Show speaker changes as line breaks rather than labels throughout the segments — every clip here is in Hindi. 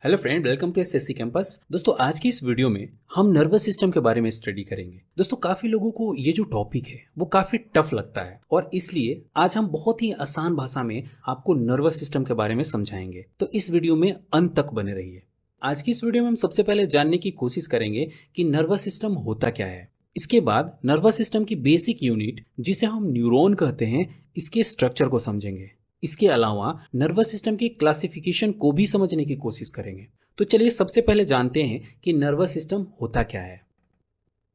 Hello friend, welcome to SSC campus. दोस्तों, आज की इस वीडियो में हम नर्वस सिस्टम के बारे में स्टडी करेंगे। दोस्तों, काफी लोगों को ये जो टॉपिक है वो काफी टफ लगता है और इसलिए आज हम बहुत ही आसान भाषा में आपको नर्वस सिस्टम के बारे में समझाएंगे। तो इस वीडियो में अंत तक बने रहिए। आज की इस वीडियो में हम सबसे पहले जानने की कोशिश करेंगे कि नर्वस सिस्टम होता क्या है। इसके बाद नर्वस सिस्टम की बेसिक यूनिट जिसे हम न्यूरॉन कहते हैं, इसके स्ट्रक्चर को समझेंगे। इसके अलावा नर्वस सिस्टम की क्लासिफिकेशन को भी समझने की कोशिश करेंगे। तो चलिए सबसे पहले जानते हैं कि नर्वस सिस्टम होता क्या है।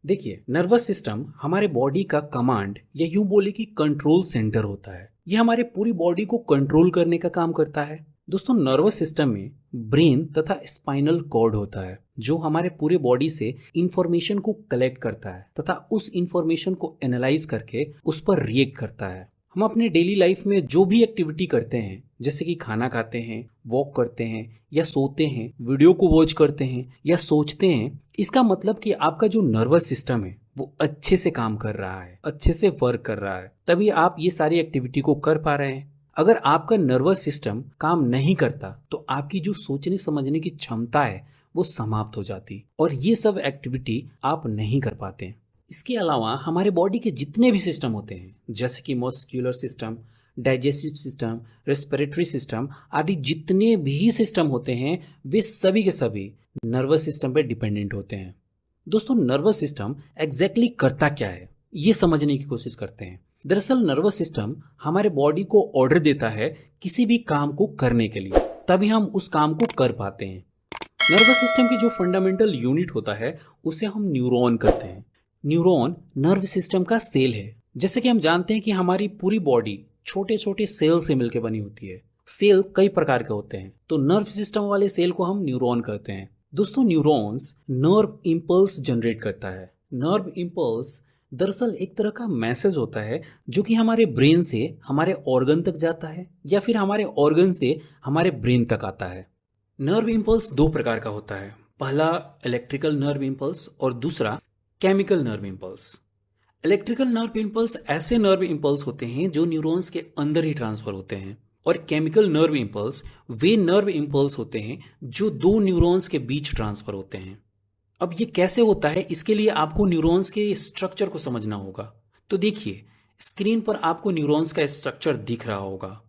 देखिए, नर्वस सिस्टम हमारे बॉडी का कमांड या यूं बोले कि कंट्रोल सेंटर होता है। यह हमारे पूरी बॉडी को कंट्रोल करने का काम करता है। दोस्तों, नर्वस सिस्टम में ब्रेन तथा स्पाइनल कॉर्ड होता है जो हमारे पूरे बॉडी से इंफॉर्मेशन को कलेक्ट करता है तथा उस इंफॉर्मेशन को एनालाइज करके उस पर रिएक्ट करता है। हम अपने डेली लाइफ में जो भी एक्टिविटी करते हैं, जैसे कि खाना खाते हैं, वॉक करते हैं या सोते हैं, वीडियो को वॉच करते हैं या सोचते हैं, इसका मतलब कि आपका जो नर्वस सिस्टम है वो अच्छे से काम कर रहा है, अच्छे से वर्क कर रहा है, तभी आप ये सारी एक्टिविटी को कर पा रहे हैं। अगर आपका नर्वस सिस्टम काम नहीं करता तो आपकी जो सोचने समझने की क्षमता है वो समाप्त हो जाती और ये सब एक्टिविटी आप नहीं कर पाते। इसके अलावा हमारे बॉडी के जितने भी सिस्टम होते हैं, जैसे कि muscular system, digestive system, respiratory system आदि जितने भी सिस्टम होते हैं, वे सभी के सभी नर्वस सिस्टम पर डिपेंडेंट होते हैं। दोस्तों, नर्वस सिस्टम एग्जैक्टली करता क्या है ये समझने की कोशिश करते हैं। दरअसल नर्वस सिस्टम हमारे बॉडी को ऑर्डर देता है किसी भी काम को करने के लिए, तभी हम उस काम को कर पाते हैं। नर्वस सिस्टम की जो फंडामेंटल यूनिट होता है उसे हम न्यूरॉन कहते हैं। न्यूरॉन नर्व सिस्टम का सेल है। जैसे कि हम जानते हैं कि हमारी पूरी बॉडी छोटे छोटे सेल से मिलकर बनी होती है। सेल कई प्रकार के होते हैं, तो नर्व सिस्टम वाले सेल को हम न्यूरॉन कहते हैं। दोस्तों, न्यूरॉन्स नर्व इंपल्स जनरेट करता है। नर्व इंपल्स दरअसल एक तरह का मैसेज होता है जो कि हमारे ब्रेन से हमारे ऑर्गन तक जाता है या फिर हमारे ऑर्गन से हमारे ब्रेन तक आता है। नर्व इंपल्स दो प्रकार का होता है। पहला इलेक्ट्रिकल नर्व इंपल्स और दूसरा chemical nerve impulse. Electrical nerve impulse ऐसे नर्व इंपल्स होते हैं जो न्यूरॉन्स के अंदर ही ट्रांसफर होते हैं और केमिकल नर्व इंपल्स वे नर्व इंपल्स होते हैं जो दो न्यूरॉन्स के बीच ट्रांसफर होते हैं। अब ये कैसे होता है, इसके लिए आपको न्यूरॉन्स के स्ट्रक्चर को समझना होगा। तो देखिए, स्क्रीन पर आपको न्यूरॉन्स का स्ट्रक्चर दिख रहा होगा।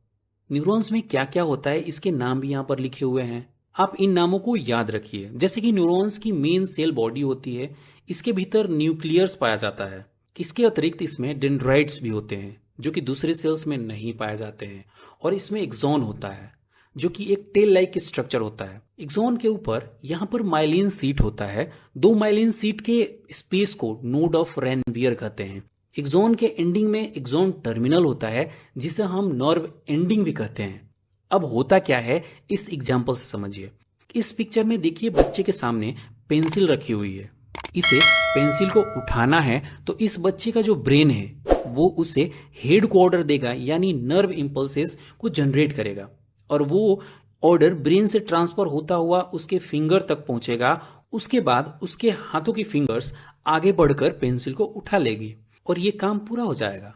न्यूरॉन्स में क्या क्या होता है इसके नाम भी यहां पर लिखे हुए हैं। आप इन नामों को याद रखिए। जैसे कि न्यूरॉन्स की मेन सेल बॉडी होती है, इसके भीतर न्यूक्लियस पाया जाता है। इसके अतिरिक्त इसमें डेंड्राइट्स भी होते हैं जो कि दूसरे सेल्स में नहीं पाए जाते हैं, और इसमें एक्सॉन होता है जो कि एक टेल लाइक स्ट्रक्चर होता है। एक्सॉन के ऊपर यहाँ पर माइलिन सीट होता है। दो माइलिन सीट के स्पेस को नोड ऑफ रेनवियर कहते हैं। एक्सॉन के एंडिंग में एक्सॉन टर्मिनल होता है जिसे हम नर्व एंडिंग भी कहते हैं। अब होता क्या है इस एग्जाम्पल से समझिए। इस पिक्चर में देखिए, बच्चे के सामने पेंसिल रखी हुई है। इसे पेंसिल को उठाना है तो इस बच्चे का जो ब्रेन है वो उसे हेड को ऑर्डर देगा, यानी नर्व इंपल्सेस को जनरेट करेगा, और वो ऑर्डर ब्रेन से ट्रांसफर होता हुआ उसके फिंगर तक पहुंचेगा। उसके बाद उसके हाथों की फिंगर्स आगे बढ़कर पेंसिल को उठा लेगी और ये काम पूरा हो जाएगा।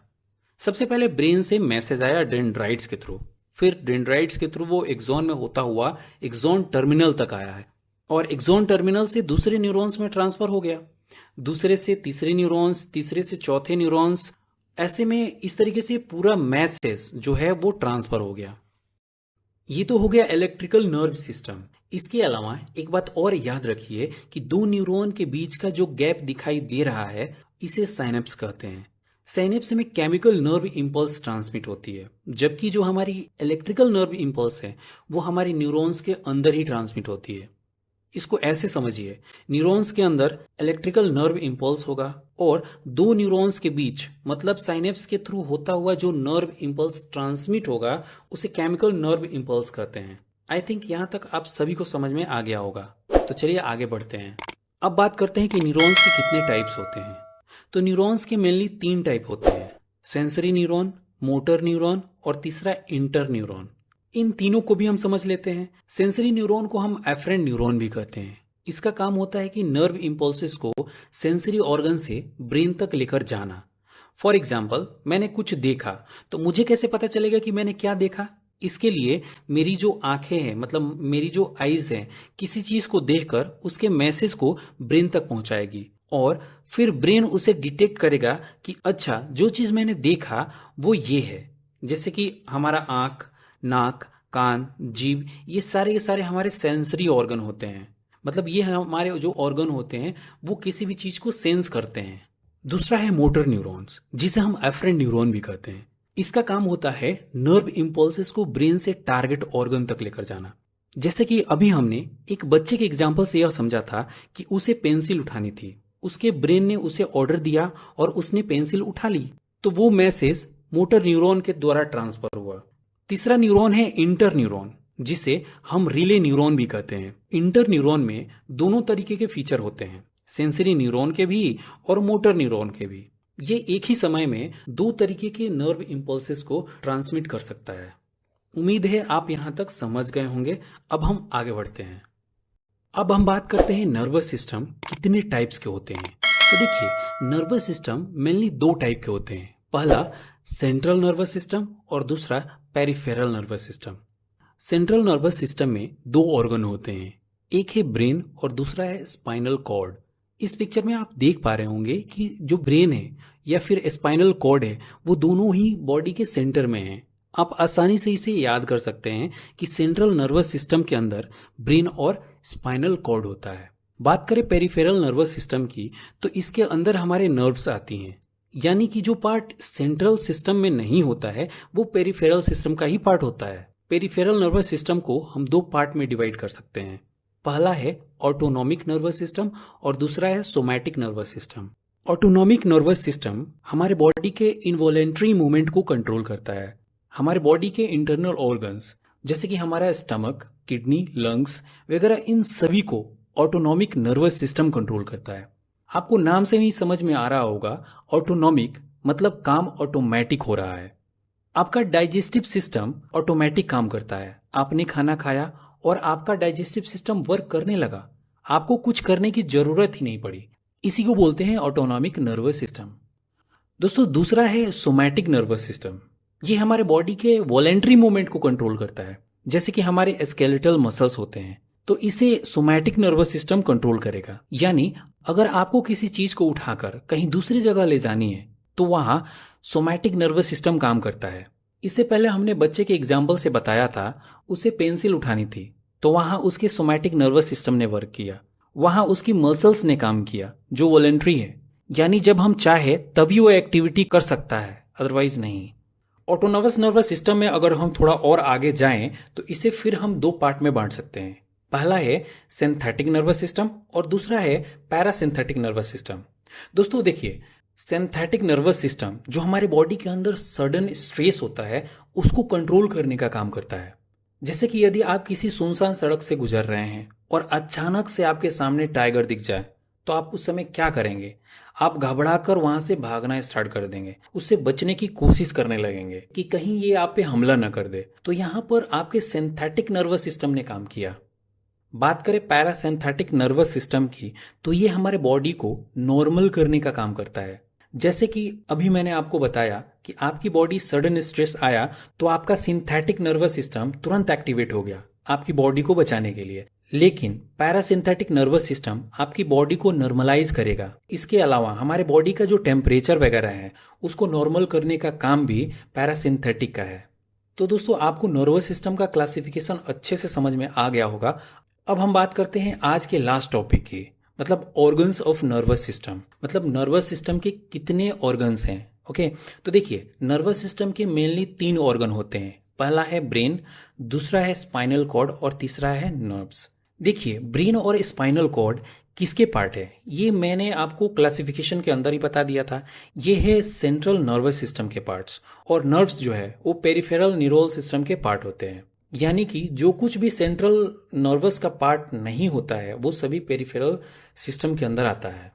सबसे पहले ब्रेन से मैसेज आया डेंड्राइट्स के थ्रू, फिर डेंड्राइट्स के थ्रू वो एक्सॉन में होता हुआ एक्सॉन टर्मिनल तक आया है और एक्सॉन टर्मिनल से दूसरे न्यूरॉन्स में ट्रांसफर हो गया, दूसरे से तीसरे न्यूरॉन्स, तीसरे से चौथे न्यूरॉन्स। ऐसे में इस तरीके से पूरा मैसेज जो है वो ट्रांसफर हो गया। ये तो हो गया इलेक्ट्रिकल नर्व सिस्टम। इसके अलावा एक बात और याद रखिए कि दो न्यूरॉन के बीच का जो गैप दिखाई दे रहा है इसे साइनेप्स कहते हैं। साइनेप्स में केमिकल नर्व इंपल्स ट्रांसमिट होती है, जबकि जो हमारी इलेक्ट्रिकल नर्व इंपल्स है वो हमारी न्यूरॉन्स के अंदर ही ट्रांसमिट होती है। इसको ऐसे समझिए, न्यूरॉन्स के अंदर इलेक्ट्रिकल नर्व इंपल्स होगा और दो न्यूरॉन्स के बीच मतलब साइनेप्स के थ्रू होता हुआ जो नर्व इंपल्स ट्रांसमिट होगा उसे केमिकल नर्व इंपल्स कहते हैं। आई थिंक यहां तक आप सभी को समझ में आ गया होगा। तो चलिए आगे बढ़ते हैं। अब बात करते हैं कि न्यूरॉन्स के कितने टाइप्स होते हैं। तो न्यूरॉन्स के मेनली तीन टाइप होते हैं: सेंसरी न्यूरॉन, मोटर न्यूरॉन और तीसरा इंटर न्यूरॉन। इन तीनों को भी हम समझ लेते हैं। सेंसरी न्यूरॉन को हम एफरेंट न्यूरॉन भी कहते हैं। इसका काम होता है कि नर्व इंपल्सेस को सेंसरी ऑर्गन से ब्रेन तक लेकर जाना। फॉर एग्जाम्पल, मैंने कुछ देखा तो मुझे कैसे पता चलेगा कि मैंने क्या देखा? इसके लिए मेरी जो आंखें हैं, मतलब मेरी जो आईज हैं, किसी चीज को देखकर उसके मैसेज को ब्रेन तक पहुंचाएगी और फिर ब्रेन उसे डिटेक्ट करेगा कि अच्छा जो चीज मैंने देखा वो ये है। जैसे कि हमारा आंख, नाक, कान, जीभ, ये सारे के सारे हमारे सेंसरी ऑर्गन होते हैं। मतलब ये हमारे जो ऑर्गन होते हैं वो किसी भी चीज को सेंस करते हैं। दूसरा है मोटर न्यूरॉन्स, जिसे हम एफरेंट न्यूरॉन भी कहते हैं। इसका काम होता है नर्व इंपल्सेस को ब्रेन से टारगेट ऑर्गन तक लेकर जाना। जैसे कि अभी हमने एक बच्चे के एग्जाम्पल से यह समझा था कि उसे पेंसिल उठानी थी, उसके ब्रेन ने उसे ऑर्डर दिया और उसने पेंसिल उठा ली, तो वो मैसेज मोटर न्यूरॉन के द्वारा ट्रांसफर हुआ। तीसरा न्यूरॉन है इंटर न्यूरॉन, जिसे हम रिले न्यूरॉन भी कहते हैं। इंटर न्यूरॉन में दोनों तरीके के फीचर होते हैं, सेंसरी न्यूरॉन के भी और मोटर न्यूरॉन के भी। ये एक ही समय में दो तरीके के नर्व इंपल्सेस को ट्रांसमिट कर सकता है। उम्मीद है आप यहां तक समझ गए होंगे। अब हम आगे बढ़ते हैं। अब हम बात करते हैं नर्वस सिस्टम कितने टाइप्स के होते हैं। तो देखिए, नर्वस सिस्टम मेनली दो टाइप के होते हैं। पहला सेंट्रल नर्वस सिस्टम और दूसरा peripheral nervous system. Central nervous system में दो ऑर्गन होते हैं, एक है ब्रेन और दूसरा है स्पाइनल कॉर्ड। इस पिक्चर में आप देख पा रहे होंगे कि जो ब्रेन है या फिर स्पाइनल कॉर्ड है वो दोनों ही बॉडी के सेंटर में है। आप आसानी से इसे याद कर सकते हैं कि सेंट्रल नर्वस सिस्टम के अंदर ब्रेन और स्पाइनल कॉर्ड होता है। बात करें पेरिफेरल नर्वस सिस्टम की, तो इसके अंदर हमारे नर्व्स आती हैं, यानी कि जो पार्ट सेंट्रल सिस्टम में नहीं होता है वो पेरिफेरल सिस्टम का ही पार्ट होता है। पेरिफेरल नर्वस सिस्टम को हम दो पार्ट में डिवाइड कर सकते हैं। पहला है ऑटोनॉमिक नर्वस सिस्टम और दूसरा है somatic nervous system. Autonomic nervous system हमारे बॉडी के इनवॉलेंट्री मूवमेंट को कंट्रोल करता है। हमारे बॉडी के इंटरनल ऑर्गन्स जैसे कि हमारा स्टमक, किडनी, लंग्स वगैरह, इन सभी को ऑटोनॉमिक नर्वस सिस्टम कंट्रोल करता है। आपको नाम से ही समझ में आ रहा होगा, ऑटोनॉमिक मतलब काम ऑटोमेटिक हो रहा है। आपका डाइजेस्टिव सिस्टम ऑटोमेटिक काम करता है। आपने खाना खाया और आपका डाइजेस्टिव सिस्टम वर्क करने लगा, आपको कुछ करने की जरूरत ही नहीं पड़ी। इसी को बोलते हैं ऑटोनॉमिक नर्वस सिस्टम। दोस्तों, दूसरा है सोमैटिक नर्वस सिस्टम। ये हमारे बॉडी के वॉलेंट्री मूवमेंट को कंट्रोल करता है। जैसे कि हमारे स्केलेटल मसल्स होते हैं, तो इसे सोमैटिक नर्वस सिस्टम कंट्रोल करेगा। यानी अगर आपको किसी चीज को उठाकर कहीं दूसरी जगह ले जानी है तो वहां सोमैटिक नर्वस सिस्टम काम करता है। इससे पहले हमने बच्चे के एग्जाम्पल से बताया था, उसे पेंसिल उठानी थी तो वहां उसके सोमैटिक नर्वस सिस्टम ने वर्क किया, वहां उसकी मसल्स ने काम किया जो वॉलेंट्री है। यानी जब हम चाहे तभी वो एक्टिविटी कर सकता है, अदरवाइज नहीं। ऑटोनोमस नर्वस सिस्टम में अगर हम थोड़ा और आगे जाएं तो इसे फिर हम दो पार्ट में बांट सकते हैं। पहला है सिंथेटिक नर्वस सिस्टम और दूसरा है पैरासिंथेटिक नर्वस सिस्टम। दोस्तों देखिए, सिंथेटिक नर्वस सिस्टम जो हमारे बॉडी के अंदर सडन स्ट्रेस होता है उसको कंट्रोल करने का काम करता है। जैसे कि यदि आप किसी सुनसान सड़क से गुजर रहे हैं और अचानक से आपके सामने टाइगर दिख जाए तो आप उस समय क्या करेंगे? आप घबराकर वहां से भागना स्टार्ट कर देंगे, उससे बचने की कोशिश करने लगेंगे कि कहीं ये आप पे हमला न कर दे। तो यहां पर आपके सिंथेटिक नर्वस सिस्टम ने काम किया। बात करें पैरासिम्पैथिक नर्वस सिस्टम की, तो ये हमारे बॉडी को नॉर्मल करने का काम करता है। जैसे कि अभी मैंने आपको बताया कि आपकी बॉडी सडन स्ट्रेस आया तो आपका सिंथेटिक नर्वस सिस्टम तुरंत एक्टिवेट हो गया आपकी बॉडी को बचाने के लिए। लेकिन पैरासिम्पैथिक नर्वस सिस्टम आपकी बॉडी को नॉर्मलाइज करेगा। इसके अलावा हमारे बॉडी का जो टेम्परेचर वगैरह है उसको नॉर्मल करने का काम भी पैरासिम्पैथिक का है। तो दोस्तों, आपको नर्वस सिस्टम का क्लासिफिकेशन अच्छे से समझ में आ गया होगा। अब हम बात करते हैं आज के लास्ट टॉपिक की, मतलब ऑर्गन्स ऑफ नर्वस सिस्टम। मतलब नर्वस सिस्टम के कितने ऑर्गन्स हैं। ओके, तो देखिए, नर्वस सिस्टम के मेनली तीन ऑर्गन होते हैं। पहला है ब्रेन, दूसरा है स्पाइनल कॉर्ड और तीसरा है नर्व्स। देखिए, ब्रेन और स्पाइनल कॉर्ड किसके पार्ट है ये मैंने आपको क्लासिफिकेशन के अंदर ही बता दिया था। ये है सेंट्रल नर्वस सिस्टम के पार्ट्स, और नर्व्स जो है वो पेरिफेरल न्यूरल सिस्टम के पार्ट होते हैं। यानी कि जो कुछ भी सेंट्रल नर्वस का पार्ट नहीं होता है वो सभी पेरिफेरल सिस्टम के अंदर आता है।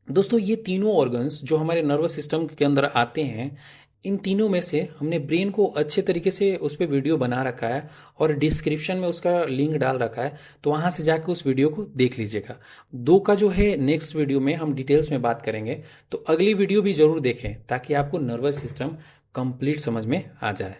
दोस्तों, ये तीनों ऑर्गन्स जो हमारे नर्वस सिस्टम के अंदर आते हैं, इन तीनों में से हमने ब्रेन को अच्छे तरीके से उस पर वीडियो बना रखा है और डिस्क्रिप्शन में उसका लिंक डाल रखा है, तो वहां से जाकर उस वीडियो को देख लीजिएगा। दो का जो है नेक्स्ट वीडियो में हम डिटेल्स में बात करेंगे, तो अगली वीडियो भी जरूर देखें ताकि आपको नर्वस सिस्टम कंप्लीट समझ में आ जाए।